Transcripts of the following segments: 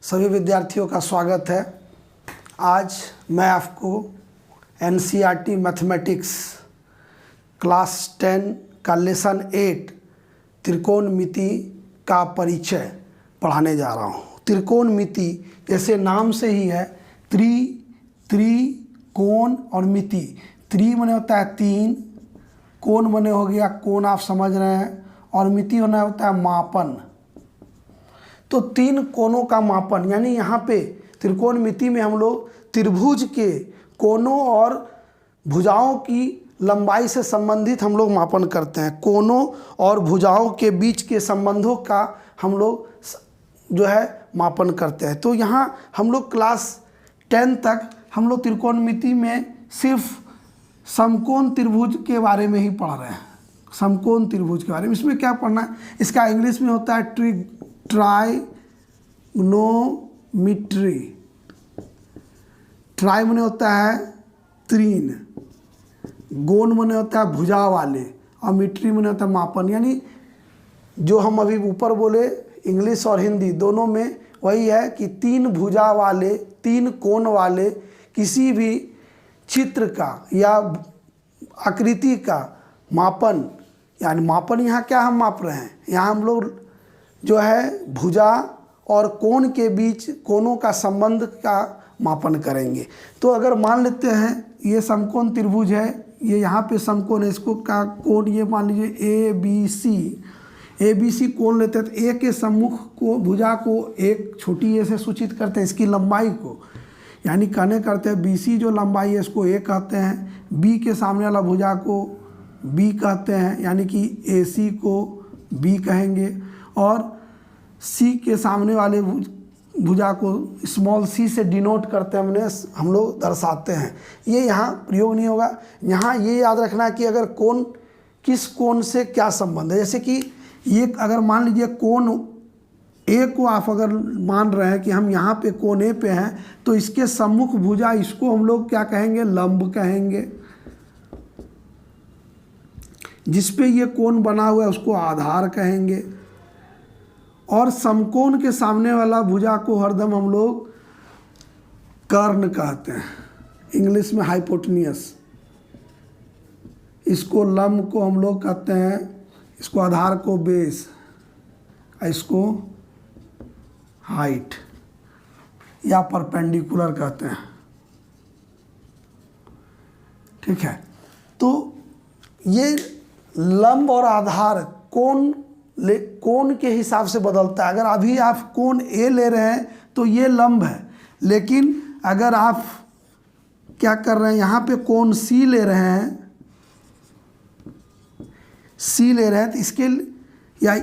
सभी विद्यार्थियों का स्वागत है। आज मैं आपको एनसीईआरटी मैथमेटिक्स क्लास 10 का लेसन 8 त्रिकोणमिति का परिचय पढ़ाने जा रहा हूँ। त्रिकोणमिति जैसे नाम से ही है, त्रिकोण और मिति। त्रि माने होता है तीन, कोण माने हो गया कोण, आप समझ रहे हैं, और मिति होना होता है मापन। तो तीन कोणों का मापन, यानी यहाँ पे त्रिकोणमिति में हम लोग त्रिभुज के कोणों और भुजाओं की लंबाई से संबंधित हम लोग मापन करते हैं। कोणों और भुजाओं के बीच के संबंधों का हम लोग जो है मापन करते हैं। तो यहाँ हम लोग क्लास 10 तक हम लोग त्रिकोणमिति में सिर्फ समकोण त्रिभुज के बारे में ही पढ़ रहे हैं। समकोण त्रिभुज के बारे में इसमें क्या पढ़ना है, इसका इंग्लिश में होता है ट्राइगोनोमेट्री। ट्राई माने होता है तीन, गोन माने होता है भुजा वाले, और मीट्री माने होता है मापन। यानी जो हम अभी ऊपर बोले इंग्लिश और हिंदी दोनों में वही है कि तीन भुजा वाले, तीन कोण वाले किसी भी चित्र का या आकृति का मापन। यानी मापन यहाँ क्या हम माप रहे हैं, यहाँ हम लोग जो है भुजा और कोण के बीच कोणों का संबंध का मापन करेंगे। तो अगर मान लेते हैं ये समकोण त्रिभुज है, ये यहाँ पे समकोण है, इसको का कोण ये मान लीजिए ए बी सी कोण लेते हैं। तो ए के सम्मुख को भुजा को एक छोटी ए से सूचित करते हैं, इसकी लंबाई को, यानी कहने करते हैं बी सी जो लंबाई है इसको ए कहते हैं। बी के सामने वाला भुजा को बी कहते हैं, यानी कि ए सी को बी कहेंगे, और सी के सामने वाले भुजा को स्मॉल सी से डिनोट करते हैं, हम लोग दर्शाते हैं। ये यहाँ प्रयोग नहीं होगा। यहाँ ये याद रखना है कि अगर कोण किस कोण से क्या संबंध है। जैसे कि ये अगर मान लीजिए कोण ए को आप अगर मान रहे हैं कि हम यहाँ पे कोण ए पे हैं, तो इसके सम्मुख भुजा इसको हम लोग क्या कहेंगे, लंब कहेंगे। जिस पे ये कोण बना हुआ है उसको आधार कहेंगे, और समकोण के सामने वाला भुजा को हरदम हम लोग कर्ण कहते हैं, इंग्लिश में हाइपोटेन्यूस। इसको लंब को हम लोग कहते हैं, इसको आधार को बेस, इसको हाइट या परपेंडिकुलर कहते हैं। ठीक है, तो ये लंब और आधार कोण के हिसाब से बदलता है। अगर अभी आप कोण ए ले रहे हैं तो ये लंब है, लेकिन अगर आप क्या कर रहे हैं, यहाँ पे कोण सी ले रहे हैं, तो इसके या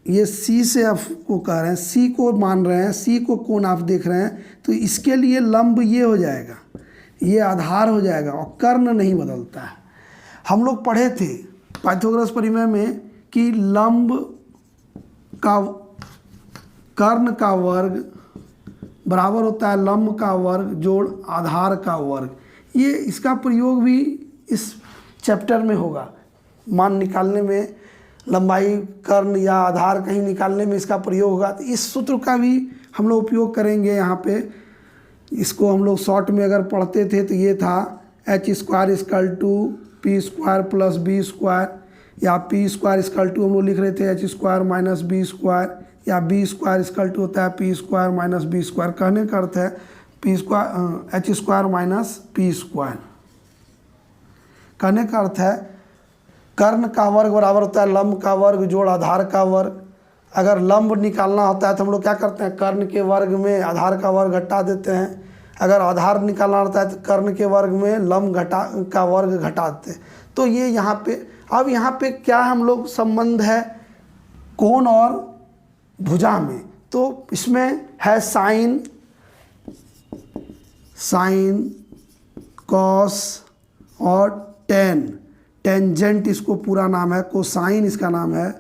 ये सी से आपको कह रहे हैं, सी को मान रहे हैं, सी को कोण आप देख रहे हैं, तो इसके लिए लंब ये हो जाएगा, ये आधार हो जाएगा, और कर्ण नहीं बदलता है। हम लोग पढ़े थे पाइथागोरस प्रमेय में कि लंब का कर्ण का वर्ग बराबर होता है लंब का वर्ग जोड़ आधार का वर्ग। ये इसका प्रयोग भी इस चैप्टर में होगा। मान निकालने में, लंबाई कर्ण या आधार कहीं निकालने में इसका प्रयोग होगा। तो इस सूत्र का भी हम लोग उपयोग करेंगे यहाँ पे। इसको हम लोग शॉर्ट में अगर पढ़ते थे तो ये था h² = p² + b², या p² = हम लोग लिख रहे थे h² - b², या b² होता है p² - b²। कहने का अर्थ है h² - p²। कहने का अर्थ है कर्ण का वर्ग बराबर होता है लंब का वर्ग जोड़ आधार का वर्ग। अगर लंब निकालना होता है तो हम लोग क्या करते हैं, कर्ण के वर्ग में आधार का वर्ग घटा देते हैं। अगर आधार निकालना होता है तो कर्ण के वर्ग में लंब का वर्ग घटा देते हैं। तो ये यहाँ पे, अब यहाँ पे क्या हम लोग संबंध है कोण और भुजा में, तो इसमें है साइन, कॉस और टेंजेंट इसको पूरा नाम है। कोसाइन इसका नाम है,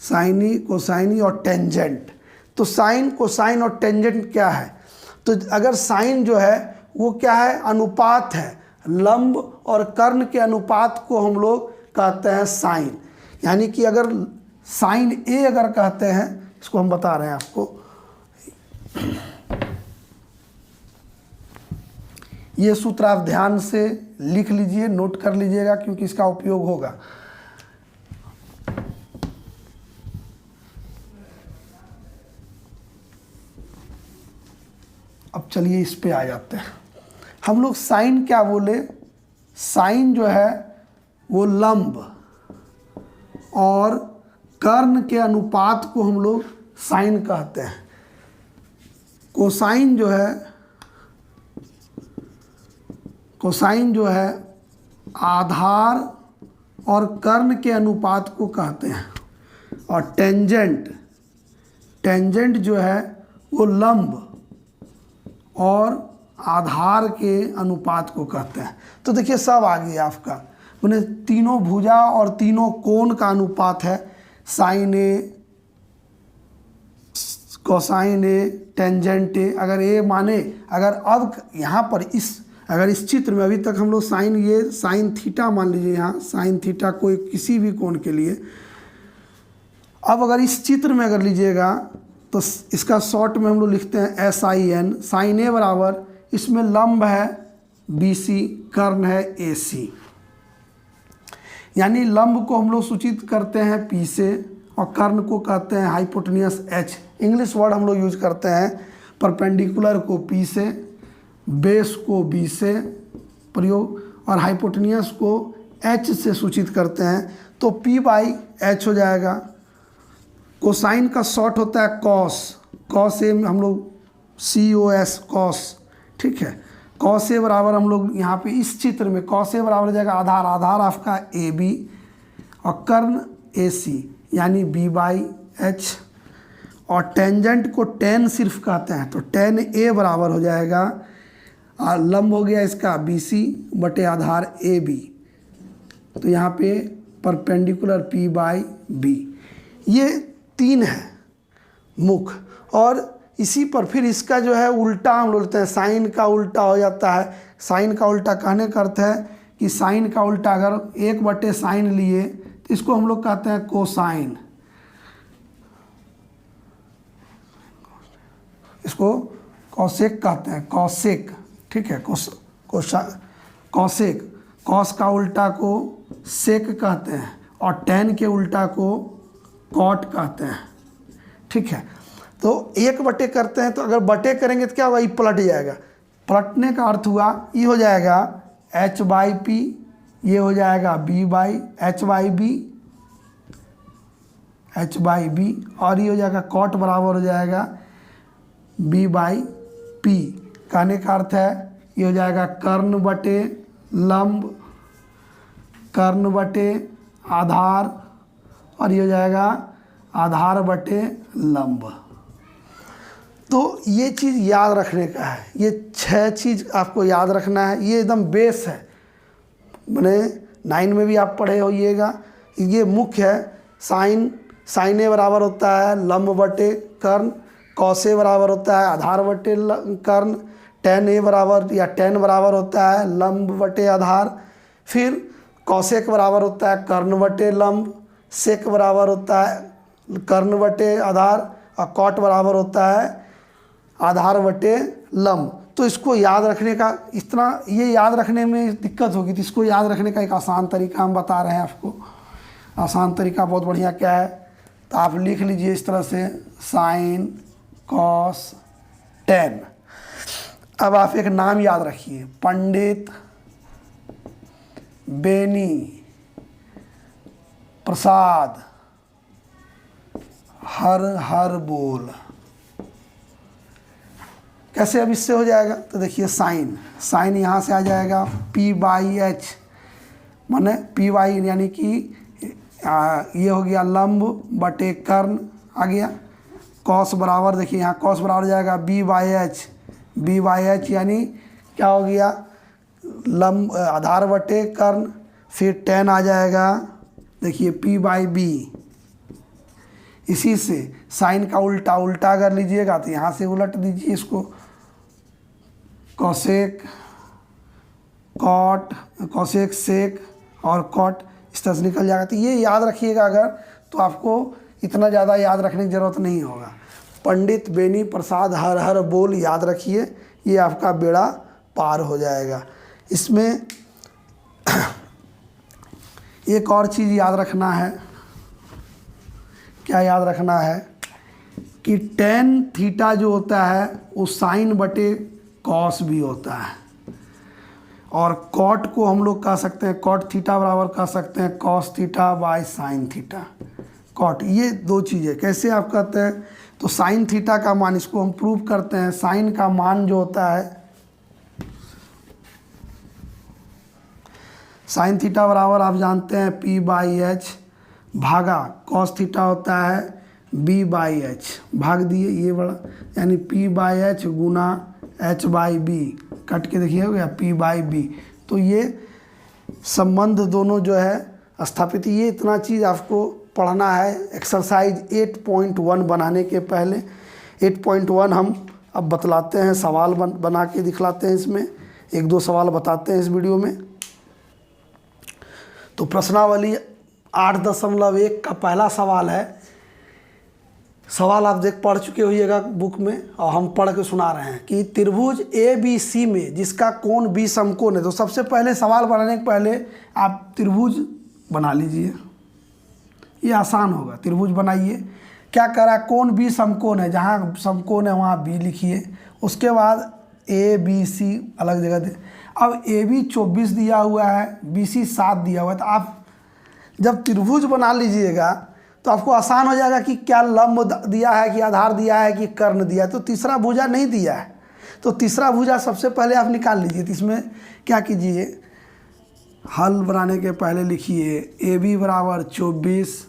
साइनी, कोसाइनी और टेंजेंट। तो साइन, कोसाइन और टेंजेंट क्या है, तो अगर साइन जो है वो क्या है, अनुपात है। लंब और कर्ण के अनुपात को हम लोग कहते हैं साइन। यानी कि अगर साइन ए अगर कहते हैं, इसको हम बता रहे हैं आपको, ये सूत्र आप ध्यान से लिख लीजिए, नोट कर लीजिएगा, क्योंकि इसका उपयोग होगा। अब चलिए इस पे आ जाते हैं। हम लोग साइन क्या बोले, साइन जो है वो लंब और कर्ण के अनुपात को हम लोग साइन कहते हैं। कोसाइन जो है आधार और कर्ण के अनुपात को कहते हैं। और टेंजेंट जो है वो लंब और आधार के अनुपात को कहते हैं। तो देखिए सब आ गया आपका, मैंने तीनों भुजा और तीनों कोण का अनुपात है, sine A, cosine A, tangent A. अगर ए माने, अगर अब यहाँ पर अगर इस चित्र में अभी तक हम लोग साइन थीटा मान लीजिए, यहाँ साइन थीटा कोई किसी भी कोण के लिए। अब अगर इस चित्र में अगर लीजिएगा तो इसका शॉर्ट में हम लोग लिखते हैं SIN। साइन ए बराबर, इसमें लंब है BC, कर्ण है AC। यानी लंब को हम लोग सूचित करते हैं P से और कर्ण को कहते हैं हाइपोटेन्यूस H। इंग्लिश वर्ड हम लोग यूज करते हैं। परपेंडिकुलर को P से, बेस को B से प्रयोग, और हाइपोटेन्यूस को H से सूचित करते हैं। तो P/H हो जाएगा। कोसाइन का शॉर्ट होता है कॉस ए, हम लोग COS कॉस, ठीक है। कॉस ए बराबर हम लोग यहाँ पे इस चित्र में कॉस ए बराबर हो जाएगा आधार आपका AB और कर्ण AC यानी B/H। और टेंजेंट को टेन सिर्फ कहते हैं, तो टेन ए बराबर हो जाएगा, और लंब हो गया इसका BC बटे आधार AB। तो यहाँ पे परपेंडिकुलर P/B। ये 3 है मुख। और इसी पर फिर इसका जो है उल्टा हम लोग लेते हैं, साइन का उल्टा हो जाता है। साइन का उल्टा कहने का अर्थ है कि साइन का उल्टा अगर 1/साइन लिए तो इसको हम लोग कहते हैं कोसाइन। इसको कौसेक कहते हैं, कौसेक, ठीक है। कौसेक, कॉस का उल्टा को सेक कहते हैं और टेन के उल्टा को कॉट कहते हैं, ठीक है। तो 1/, करते हैं तो अगर बटे करेंगे तो क्या होगा, ये पलट जाएगा। पलटने का अर्थ हुआ ये हो जाएगा H/P, ये हो जाएगा H/B, और ये हो जाएगा कॉट बराबर हो जाएगा B/P। कहने का अर्थ है ये हो जाएगा कर्ण बटे लंब, कर्ण बटे आधार, और ये हो जाएगा आधार बटे लंब। तो ये चीज़ याद रखने का है। ये 6 चीज़ आपको याद रखना है। ये एकदम बेस है, मैंने 9 में भी आप पढ़े होइएगा। ये मुख्य है। साइन ए बराबर होता है लंब बटे कर्ण, कॉस ए बराबर होता है आधार बटे कर्ण, टेन ए बराबर या टेन बराबर होता है लंब बटे आधार, फिर कॉसेक बराबर होता है कर्ण बटे लंब, सेक बराबर होता है कर्ण बटे आधार, और कॉट बराबर होता है आधार बटे लंब। तो इसको याद रखने का, इतना ये याद रखने में दिक्कत होगी, तो इसको याद रखने का एक आसान तरीका हम बता रहे हैं आपको। आसान तरीका बहुत बढ़िया क्या है, तो आप लिख लीजिए इस तरह से साइन कॉस टेन। अब आप एक नाम याद रखिए, पंडित बेनी प्रसाद हर हर बोल। कैसे अब इससे हो जाएगा, तो देखिए साइन यहाँ से आ जाएगा P/H, माने P/, यानी कि ये हो गया लंब बटे कर्ण आ गया। कॉस बराबर, देखिए यहाँ कॉस बराबर हो जाएगा B/H, यानी क्या हो गया लंब आधार बटे कर्ण, फिर टेन आ जाएगा, देखिए P/B। इसी से साइन का उल्टा अगर लीजिएगा तो यहाँ से उलट दीजिए इसको, कॉसेक कॉट, कॉसेक सेक और कॉट, इस तरह से निकल जाएगा। तो ये याद रखिएगा अगर, तो आपको इतना ज़्यादा याद रखने की ज़रूरत नहीं होगा। पंडित बेनी प्रसाद हर हर बोल याद रखिए, ये आपका बेड़ा पार हो जाएगा। इसमें एक और चीज़ याद रखना है, क्या याद रखना है कि टेन थीटा जो होता है वो साइन बटे कॉस भी होता है, और कॉट को हम लोग कह सकते हैं, कॉट थीटा बराबर कह सकते हैं cos theta by sine theta. Cot, ये दो चीज़ें कैसे आप कहते हैं, तो साइन थीटा का मान, इसको हम प्रूव करते हैं, साइन का मान जो होता है साइन थीटा बराबर आप जानते हैं पी बाई एच भागा कॉस थीटा होता है बी बाई एच, भाग दिए ये बड़ा, यानी पी बाई एच गुना एच बाई बी, कट के देखिए हो गया पी बाई बी। तो ये संबंध दोनों जो है स्थापित, ये इतना चीज़ आपको पढ़ना है एक्सरसाइज 8.1 बनाने के पहले। 8.1 हम अब बतलाते हैं, सवाल बना के दिखलाते हैं, इसमें एक दो सवाल बताते हैं इस वीडियो में। तो प्रश्नावली 8.1 का पहला सवाल है, सवाल आप देख पढ़ चुके होइएगा बुक में, और हम पढ़ के सुना रहे हैं कि त्रिभुज ए बी सी में जिसका कोण बी समकोण है। तो सबसे पहले सवाल बनाने के पहले आप त्रिभुज बना लीजिए, ये आसान होगा। त्रिभुज बनाइए, क्या करा, कोण बी समकोण है, जहाँ समकोण है वहाँ बी लिखिए, उसके बाद ए बी सी अलग जगह दे। अब ए बी 24 दिया हुआ है, बी सी 7 दिया हुआ है, तो आप जब त्रिभुज बना लीजिएगा तो आपको आसान हो जाएगा कि क्या लंब दिया है, कि आधार दिया है, कि कर्ण दिया है। तो तीसरा भुजा नहीं दिया है, तो तीसरा भुजा सबसे पहले आप निकाल लीजिए। तो इसमें क्या कीजिए, हल बनाने के पहले लिखिए ए बी बराबर 24,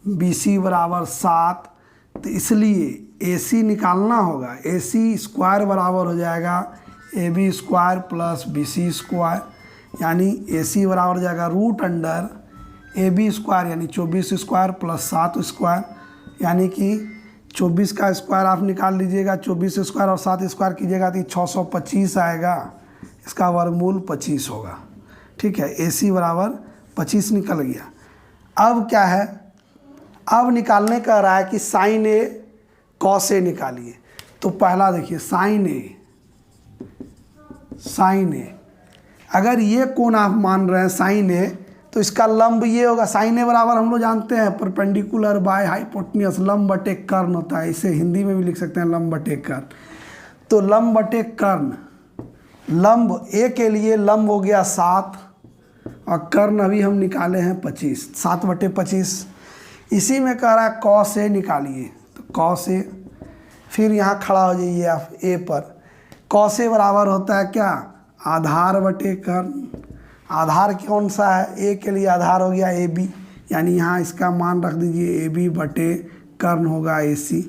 बी सी बराबर 7, तो इसलिए ए सी निकालना होगा, ए सी स्क्वायर बराबर हो जाएगा A B square plus B C square, यानी ए सी बराबर हो जाएगा root under A B square यानी 24 स्क्वायर प्लस 7 स्क्वायर, यानी कि 24 का स्क्वायर आप निकाल लीजिएगा, 24 स्क्वायर और 7 स्क्वायर कीजिएगा तो 625 आएगा, इसका वर्गमूल 25 होगा। ठीक है, ए सी बराबर 25 निकल गया। अब क्या है, अब निकालने का रहा है कि साइन ए कॉस ए निकालिए। तो पहला देखिए साइन ए, अगर ये कोण आप मान रहे हैं साइन ए, तो इसका लंब ये होगा, साइन ए बराबर हम लोग जानते हैं परपेंडिकुलर बाय हाइपोटेन्यूस, लंब बटे कर्ण होता है, इसे हिंदी में भी लिख सकते हैं लंब बटे कर्ण। तो लंब बटे कर्ण, लंब ए के लिए लंब हो गया 7 और कर्ण अभी हम निकाले हैं 25, 7 बटे 25। इसी में कह रहा है कॉस ए निकालिए, तो कॉस ए, फिर यहाँ खड़ा हो जाइए आप ए पर, कॉस ए बराबर होता है क्या, आधार बटे कर्ण। आधार कौन सा है, ए के लिए आधार हो गया ए बी, यानी यहाँ इसका मान रख दीजिए ए बी बटे कर्ण होगा ए सी,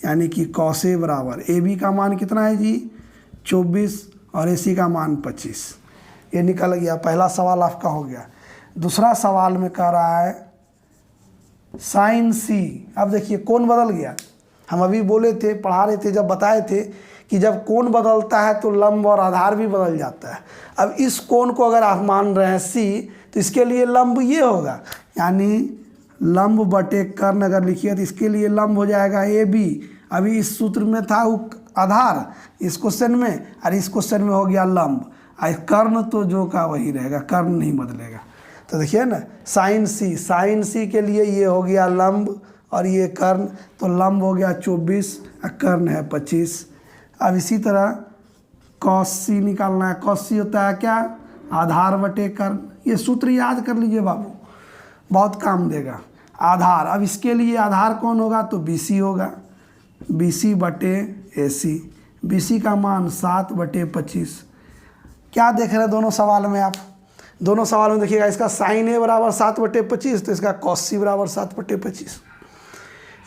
यानी कि कॉस ए बराबर, ए बी का मान कितना है जी 24 और ए सी का मान 25, ये निकल गया। पहला सवाल आपका हो गया। दूसरा सवाल में कह रहा है साइन सी। अब देखिए कोण बदल गया, हम अभी बोले थे, पढ़ा रहे थे, जब बताए थे कि जब कोण बदलता है तो लंब और आधार भी बदल जाता है। अब इस कोण को अगर आप मान रहे हैं सी, तो इसके लिए लंब ये होगा, यानी लंब बटे कर्ण अगर लिखिए तो इसके लिए लंब हो जाएगा ए बी। अभी इस सूत्र में था वो आधार, इस क्वेश्चन में, और इस क्वेश्चन में हो गया लंब, और कर्ण तो जो का वही रहेगा, कर्ण नहीं बदलेगा। तो देखिए ना साइन सी के लिए ये हो गया लंब और ये कर्ण, तो लंब हो गया 24 और कर्ण है 25। अब इसी तरह कॉस सी निकालना है, कॉस सी होता है क्या, आधार बटे कर्ण। ये सूत्र याद कर लीजिए बाबू, बहुत काम देगा। आधार, अब इसके लिए आधार कौन होगा, तो बी सी होगा, बी सी बटे ए सी, बी सी का मान 7 बटे 25। क्या देख रहे हैं दोनों सवाल में आप, दोनों सवाल में देखिएगा, इसका साइन ए बराबर 7 बटे 25, तो इसका कॉस सी बराबर 7 बटे 25।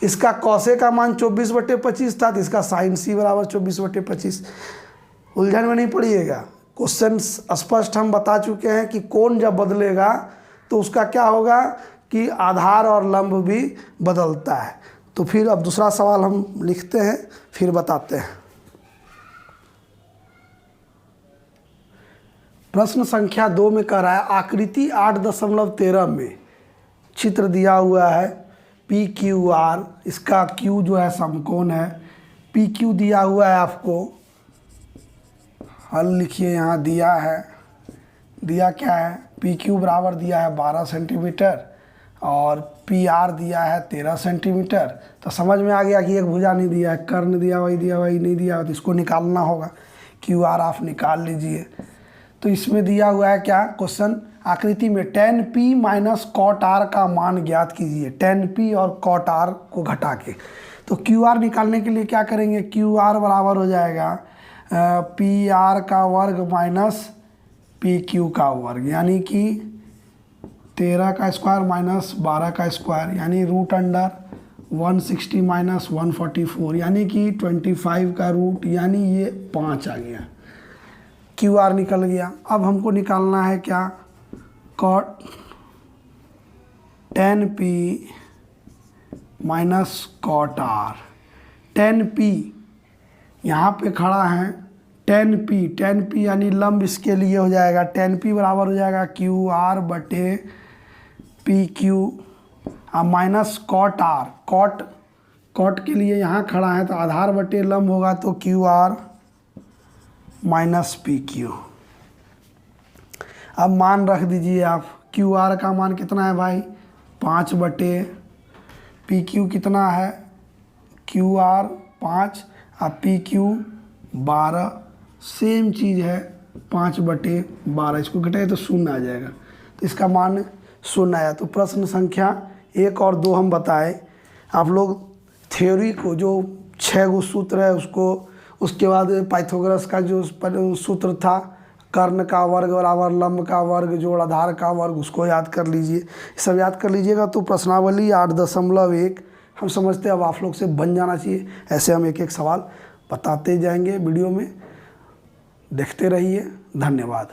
इसका कॉस ए का मान 24 बटे 25 था, तो इसका साइन सी बराबर 24 बटे 25। उलझन में नहीं पड़िएगा, क्वेश्चन स्पष्ट हम बता चुके हैं कि कोण जब बदलेगा तो उसका क्या होगा कि आधार और लंब भी बदलता है। तो फिर अब दूसरा सवाल हम लिखते हैं, फिर बताते हैं। प्रश्न संख्या 2 में कह रहा है आकृति 8.13 में चित्र दिया हुआ है पी क्यू आर, इसका क्यू जो है समकोण है, पी क्यू दिया हुआ है आपको, हल लिखिए यहाँ दिया है, दिया क्या है, पी क्यू बराबर दिया है 12 सेंटीमीटर और पी आर दिया है 13 सेंटीमीटर। तो समझ में आ गया कि एक भुजा नहीं दिया है, कर्ण दिया वही नहीं दिया, तो इसको निकालना होगा। क्यू आर आप निकाल लीजिए। तो इसमें दिया हुआ है क्या क्वेश्चन, आकृति में tan p minus cot R का मान ज्ञात कीजिए, tan p और कॉट आर को घटा के। तो क्यू आर निकालने के लिए क्या करेंगे, क्यू आर बराबर हो जाएगा पी आर का वर्ग माइनस पी क्यू का वर्ग, यानी कि 13 का स्क्वायर माइनस 12 का स्क्वायर, यानी रूट अंडर 160 माइनस 144, यानी कि 25 का रूट, यानी ये 5 आ गया। क्यू आर निकल गया। अब हमको निकालना है क्या, cot tan p minus cot R. tan p यहाँ पे खड़ा है, tan p यानी लंब इसके लिए हो जाएगा, tan p बराबर हो जाएगा क्यू आर बटे P Q minus cot R. Cot के लिए यहाँ खड़ा है तो आधार बटे लंब होगा, तो Q R minus P Q. अब मान रख दीजिए आप, क्यू आर का मान कितना है भाई 5 बटे पी क्यू कितना है, क्यू आर 5 और पी क्यू 12, सेम चीज़ है 5 बटे 12, इसको घटाए तो 0 आ जाएगा, तो इसका मान 0 आया। तो प्रश्न संख्या 1 और 2 हम बताए। आप लोग थ्योरी को जो 6 गो सूत्र है उसको, उसके बाद पाइथागोरस का जो सूत्र था कर्ण का वर्ग बराबर लंब का वर्ग जोड़ आधार का वर्ग, उसको याद कर लीजिए। सब याद कर लीजिएगा तो प्रश्नावली 8.1 हम समझते हैं अब आप लोग से बन जाना चाहिए। ऐसे हम एक एक सवाल बताते जाएंगे वीडियो में, देखते रहिए। धन्यवाद।